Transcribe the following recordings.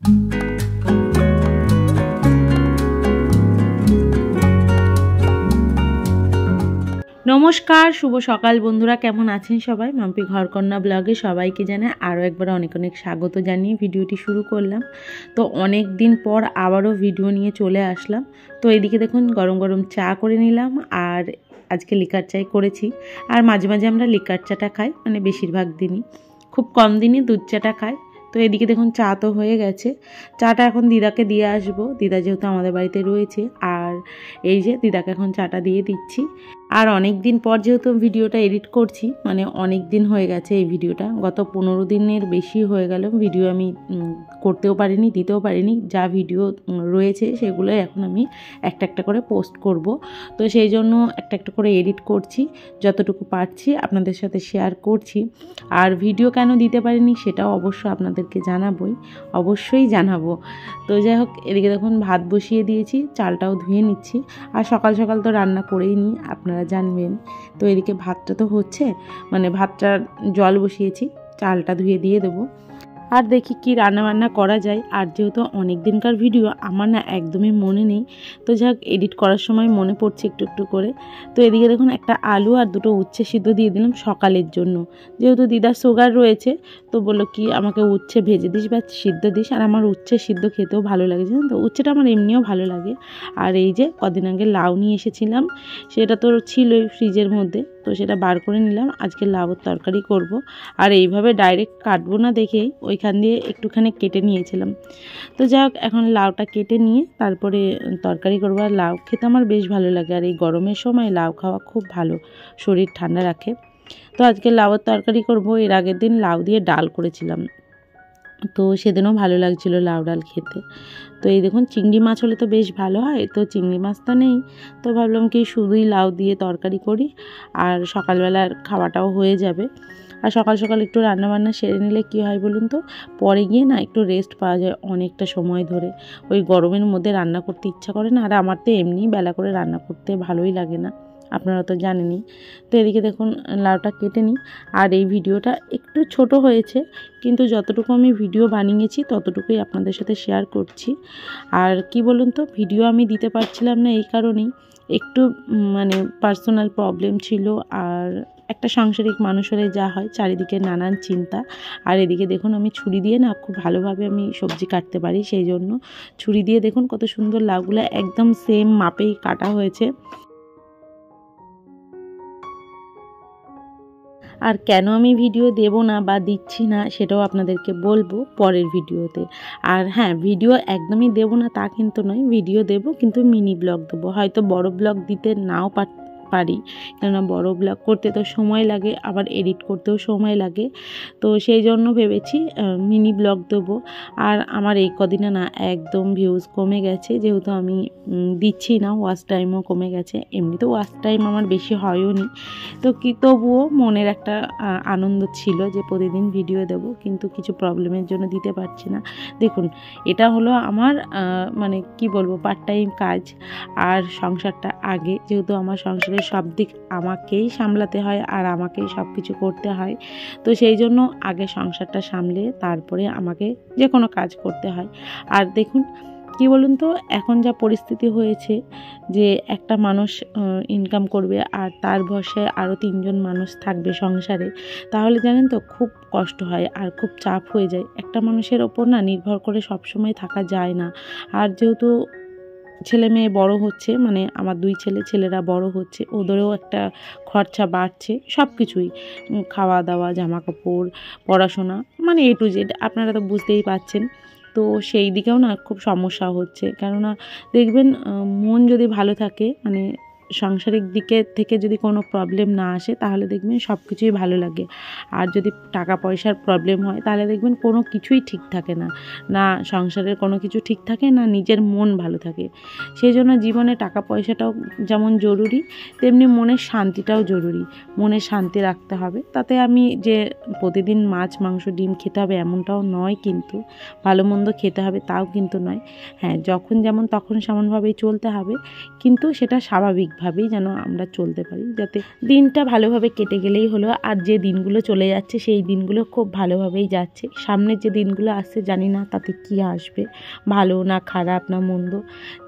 নমস্কার, শুভ সকাল বন্ধুরা, কেমন আছেন সবাই? মাম্পি ঘরকন্যা ব্লগে সবাইকে জানাই আরও একবার অনেক অনেক স্বাগত জানিয়ে ভিডিওটি শুরু করলাম। তো অনেক দিন পর আবারও ভিডিও নিয়ে চলে আসলাম। তো এদিকে দেখুন গরম গরম চা করে নিলাম, আর আজকে লিকার চাই করেছি। আর মাঝে মাঝে আমরা লিকার চাটা খাই, মানে বেশিরভাগ দিনই, খুব কম দিনই দুধ চাটা খাই। তো এদিকে দেখুন চা তো হয়ে গেছে, চাটা এখন দিদাকে দিয়ে আসবো। দিদা যেহেতু আমাদের বাড়িতে রয়েছে, আর এই যে দিদাকে এখন চাটা দিয়ে দিচ্ছি। আর অনেক দিন পর যেহেতু ভিডিওটা এডিট করছি, মানে অনেক দিন হয়ে গেছে এই ভিডিওটা, গত 15 দিনের বেশি হয়ে গেল ভিডিও আমি করতেও পারিনি, দিতেও পারিনি। যা ভিডিও রয়েছে সেগুলো এখন আমি একটা একটা করে পোস্ট করব। তো সেই জন্য একটা একটা করে এডিট করছি, যতটুকু পারছি আপনাদের সাথে শেয়ার করছি। আর ভিডিও কেন দিতে পারিনি সেটাও অবশ্য আপনাদেরকে জানাবোই, অবশ্যই জানাবো। তো যাই হোক, এদিকে দেখুন ভাত বসিয়ে দিয়েছি, চালটাও ধুয়ে নিচ্ছি। আর সকাল সকাল তো রান্না করেই নিই, আপনারা জানবেন। তো এদিকে ভাতটা তো হচ্ছে, মানে ভাতটা জল বসিয়েছি, চালটা ধুয়ে দিয়ে দেবো। আর দেখি কি রান্নাবান্না করা যায়। আর যেহেতু অনেক দিনকার ভিডিও আমার না একদমই মনে নেই, তো যাক এডিট করার সময় মনে পড়ছে একটু একটু করে। তো এদিকে দেখুন একটা আলু আর দুটো উচ্ছে সিদ্ধ দিয়ে দিলাম সকালের জন্য। যেহেতু দিদার সুগার রয়েছে, তো বললো কি আমাকে উচ্ছে ভেজে দিস বা সিদ্ধ দিস। আর আমার উচ্ছে সিদ্ধ খেতেও ভালো লাগে, জানেন তো, উচ্ছেটা আমার এমনিও ভালো লাগে। আর এই যে কদিন আগে লাউ নিয়ে এসেছিলাম, সেটা তো ছিলই ফ্রিজের মধ্যে, তো সেটা বার করে নিলাম। আজকে লাউর তরকারি করব। আর এইভাবে ডাইরেক্ট কাটবো না দেখেই ওইখান দিয়ে একটুখানি কেটে নিয়েছিলাম। তো যাক এখন লাউটা কেটে নিয়ে তারপরে তরকারি করবো। আর লাউ খেতে আমার বেশ ভালো লাগে, আর এই গরমের সময় লাউ খাওয়া খুব ভালো, শরীর ঠান্ডা রাখে। তো আজকে লাউয়ের তরকারি করব। এর আগের দিন লাউ দিয়ে ডাল করেছিলাম, তো সেদিনও ভালো লাগছিল লাউ ডাল খেতে। তো এই দেখুন চিংড়ি মাছ হলে তো বেশ ভালো হয়, তো চিংড়ি মাছ তো নেই, তো ভাবলাম কি শুধুই লাউ দিয়ে তরকারি করি, আর সকালবেলার খাওয়াটাও হয়ে যাবে। আর সকাল সকাল একটু রান্নাবান্না সেরে নিলে কী হয় বলুন তো, পরে গিয়ে না একটু রেস্ট পাওয়া যায় অনেকটা সময় ধরে। ওই গরমের মধ্যে রান্না করতে ইচ্ছা করে না, আর আমার তো এমনিই বেলা করে রান্না করতে ভালোই লাগে না, আপনারা তো জানেনই। তো এদিকে দেখুন লাউটা কেটে নিই। আর এই ভিডিওটা একটু ছোট হয়েছে, কিন্তু যতটুকু আমি ভিডিও বানিয়েছি ততটুকুই আপনাদের সাথে শেয়ার করছি। আর কি বলুন তো, ভিডিও আমি দিতে পারছিলাম না এই কারণেই, একটু মানে পার্সোনাল প্রবলেম ছিল। আর একটা সাংসারিক মানুষ হলে যা হয়, চারিদিকে নানান চিন্তা। আর এদিকে দেখুন আমি ছুরি দিয়ে না খুব ভালোভাবে আমি সবজি কাটতে পারি, সেই জন্য ছুরি দিয়ে দেখুন কত সুন্দর লাউগুলো একদম সেম মাপেই কাটা হয়েছে। আর কেন আমি ভিডিও দেব না বা দিচ্ছি না সেটাও আপনাদেরকে বলবো পরের ভিডিওতে। আর হ্যাঁ, ভিডিও একদমই দেব না তা কিন্তু নয়, ভিডিও দেব কিন্তু মিনি ব্লগ দেবো। হয়তো বড় ব্লগ দিতে নাও পারি, কেননা বড় ব্লগ করতে তো সময় লাগে, আবার এডিট করতেও সময় লাগে। তো সেই জন্য ভেবেছি মিনি ব্লগ দেবো। আর আমার এই কদিনে না একদম ভিউজ কমে গেছে, যেহেতু আমি দিচ্ছি না, ওয়াচ টাইমও কমে গেছে। এমনিতে ওয়াচ টাইম আমার বেশি হয়ও নি, তো কি তবুও মনের একটা আনন্দ ছিল যে প্রতিদিন ভিডিও দেব, কিন্তু কিছু প্রবলেমের জন্য দিতে পারছি না। দেখুন এটা হলো আমার মানে কি বলবো, পার্ট টাইম কাজ। আর সংসারটা আগে, যেহেতু আমার সংসারের সব দিক আমাকেই সামলাতে হয় আর আমাকেই সব কিছু করতে হয়, তো সেই জন্য আগে সংসারটা সামলে তারপরে আমাকে যে কোনো কাজ করতে হয়। আর দেখুন কি বলুন তো, এখন যা পরিস্থিতি হয়েছে যে একটা মানুষ ইনকাম করবে আর তার ভরসায় আরও 3 জন মানুষ থাকবে সংসারে, তাহলে জানেন তো খুব কষ্ট হয় আর খুব চাপ হয়ে যায়। একটা মানুষের ওপর না নির্ভর করে সবসময় থাকা যায় না। আর যেহেতু ছেলে মেয়ে বড় হচ্ছে, মানে আমার 2 ছেলেরা বড় হচ্ছে, ওদেরও একটা খরচা বাড়ছে, সব কিছুই, খাওয়া দাওয়া, জামা কাপড়, পড়াশোনা, মানে A to Z আপনারা তো বুঝতেই পারছেন। তো সেই দিকেও না খুব সমস্যা হচ্ছে, কেননা দেখবেন মন যদি ভালো থাকে, মানে সাংসারিক দিকে থেকে যদি কোনো প্রবলেম না আসে, তাহলে দেখবেন সব কিছুই ভালো লাগে। আর যদি টাকা পয়সার প্রবলেম হয়, তাহলে দেখবেন কোনো কিছুই ঠিক থাকে না, না সংসারের কোনো কিছু ঠিক থাকে না, নিজের মন ভালো থাকে। সেই জন্য জীবনে টাকা পয়সাটাও যেমন জরুরি, তেমনি মনের শান্তিটাও জরুরি। মনে শান্তি রাখতে হবে। তাতে আমি যে প্রতিদিন মাছ মাংস ডিম খেতে হবে এমনটাও নয়, কিন্তু ভালো মন্দ খেতে হবে তাও কিন্তু নয়। হ্যাঁ, যখন যেমন তখন সেমনভাবেই চলতে হবে, কিন্তু সেটা স্বাভাবিক ঠিকভাবেই যেন আমরা চলতে পারি, যাতে দিনটা ভালোভাবে কেটে গেলেই হলো। আর যে দিনগুলো চলে যাচ্ছে সেই দিনগুলো খুব ভালোভাবেই যাচ্ছে। সামনের যে দিনগুলো আসছে জানি না তাতে কি আসবে, ভালো না খারাপ না মন্দ,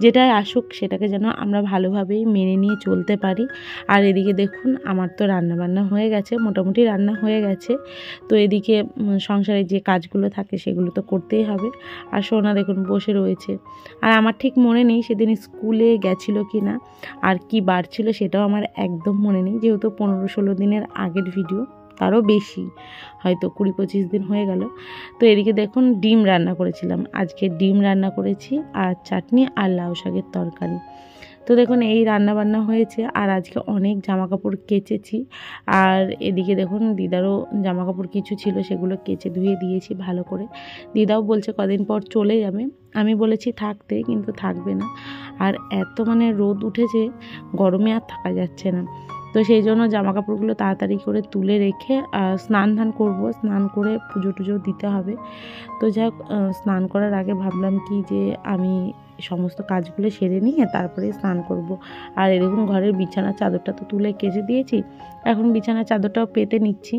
যেটাই আসুক সেটাকে যেন আমরা ভালোভাবেই মেনে নিয়ে চলতে পারি। আর এদিকে দেখুন আমার তো রান্নাবান্না হয়ে গেছে, মোটামুটি রান্না হয়ে গেছে। তো এদিকে সংসারে যে কাজগুলো থাকে সেগুলো তো করতেই হবে। আর সোনা দেখুন বসে রয়েছে। আর আমার ঠিক মনে নেই সেদিন স্কুলে গেছিল কি না, আর কি বার ছিল সেটাও আমার একদম মনে নেই, যেহেতু 15-16 দিনের আগের ভিডিও, তারও বেশি, হয়তো 20-25 দিন হয়ে গেল। তো এদিকে দেখুন ডিম রান্না করেছিলাম, আজকে ডিম রান্না করেছি আর চাটনি আর লাউ শাকের তরকারি। তো দেখুন এই রান্না বান্না হয়েছে। আর আজকে অনেক জামা কাপড় কেচেছি। আর এদিকে দেখুন দিদারও জামা কাপড় কিছু ছিল, সেগুলো কেচে ধুয়ে দিয়েছি ভালো করে। দিদাও বলছে কদিন পর চলে যাবে, আমি বলেছি থাকতে, কিন্তু থাকবে না। আর এত মানে রোদ উঠেছে, গরমে আর থাকা যাচ্ছে না। তো সেই জন্য জামা কাপড়গুলো তাড়াতাড়ি করে তুলে রেখে স্নান করবো, স্নান করে পুজো টুজো দিতে হবে। তো যাক, স্নান করার আগে ভাবলাম কি যে আমি সমস্ত কাজগুলো সেরে নিয়ে তারপরে স্নান করব। আর এরকম ঘরের বিছানার চাদরটা তো তুলে কেচে দিয়েছি, এখন বিছানার চাদরটাও পেতে নিচ্ছি,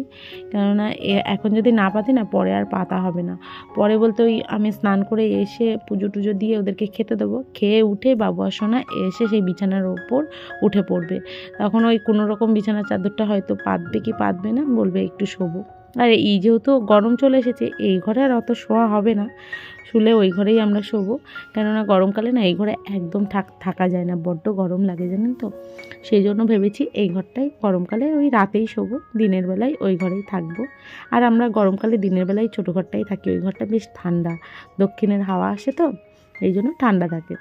কেননা এখন যদি না পাতি না পরে আর পাতা হবে না। পরে বলতে ওই আমি স্নান করে এসে পুজো টুজো দিয়ে ওদেরকে খেতে দেবো, খেয়ে উঠে বাবু আর সোনা এসে সেই বিছানার ওপর উঠে পড়বে। তখন ওই কোনো রকম বিছানার চাদরটা হয়তো পাতবে কি পাতবে না, বলবে একটু শোবো। আর এই যেহেতু গরম চলে এসেছে, এই ঘরে আর অত শোয়া হবে না, শুলে ওই ঘরেই আমরা শোবো। কেননা গরমকালে না এই ঘরে একদম থাকা যায় না, বড্ড গরম লাগে জানেন তো। সেই জন্য ভেবেছি এই ঘরটাই গরমকালে ওই রাতেই শোবো, দিনের বেলায় ওই ঘরেই থাকবো। আর আমরা গরমকালে দিনের বেলায় ছোটো ঘরটাই থাকি, ওই ঘরটা বেশ ঠান্ডা, দক্ষিণের হাওয়া আসে তো এই জন্য ঠান্ডা থাকে।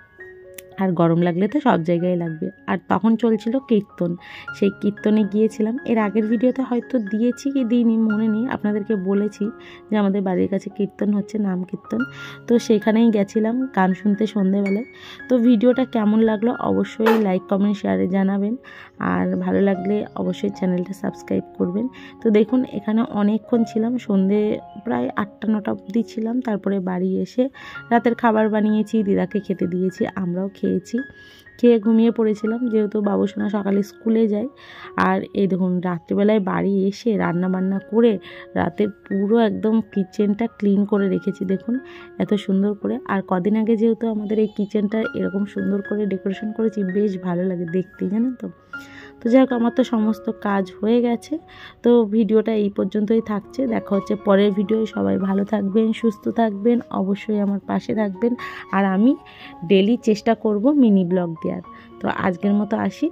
আর গরম লাগলে তো সব জায়গায় লাগবে। আর তখন চলছিল কীর্তন, সেই কীর্তনে গিয়েছিলাম। এর আগের ভিডিওতে হয়তো দিয়েছি কি দিইনি মনে নেই, আপনাদেরকে বলেছি যে আমাদের বাড়ির কাছে কীর্তন হচ্ছে, নাম কীর্তন। তো সেখানেই গেছিলাম গান শুনতে সন্ধেবেলায়। তো ভিডিওটা কেমন লাগলো অবশ্যই লাইক কমেন্ট শেয়ারে জানাবেন, আর ভালো লাগলে অবশ্যই চ্যানেলটা সাবস্ক্রাইব করবেন। তো দেখুন এখানে অনেকক্ষণ ছিলাম, সন্ধে প্রায় 8টা-9টা অবধি ছিলাম। তারপরে বাড়ি এসে রাতের খাবার বানিয়েছি, দিদাকে খেতে দিয়েছি, আমরাও খেয়েছি। খেয়ে ঘুমিয়ে পড়েছিলাম, যেহেতু বাবু সোনা সকালে স্কুলে যায়। আর এই দেখুন রাত্রিবেলায় বাড়ি এসে রান্না বান্না করে রাতের পুরো একদম কিচেনটা ক্লিন করে রেখেছি, দেখুন এত সুন্দর করে। আর কদিন আগে যেহেতু আমাদের এই কিচেনটা এরকম সুন্দর করে ডেকোরেশন করেছি, বেশ ভালো লাগে দেখতে, জানেন তো। তো যাই হোক, আমার তো সমস্ত কাজ হয়ে গেছে। তো ভিডিওটা এই পর্যন্তই থাকছে, দেখা হচ্ছে পরের ভিডিওয়। সবাই ভালো থাকবেন, সুস্থ থাকবেন, অবশ্যই আমার পাশে থাকবেন। আর আমি ডেলি চেষ্টা করব মিনি ব্লগ দেওয়ার। তো আজকের মতো আসি।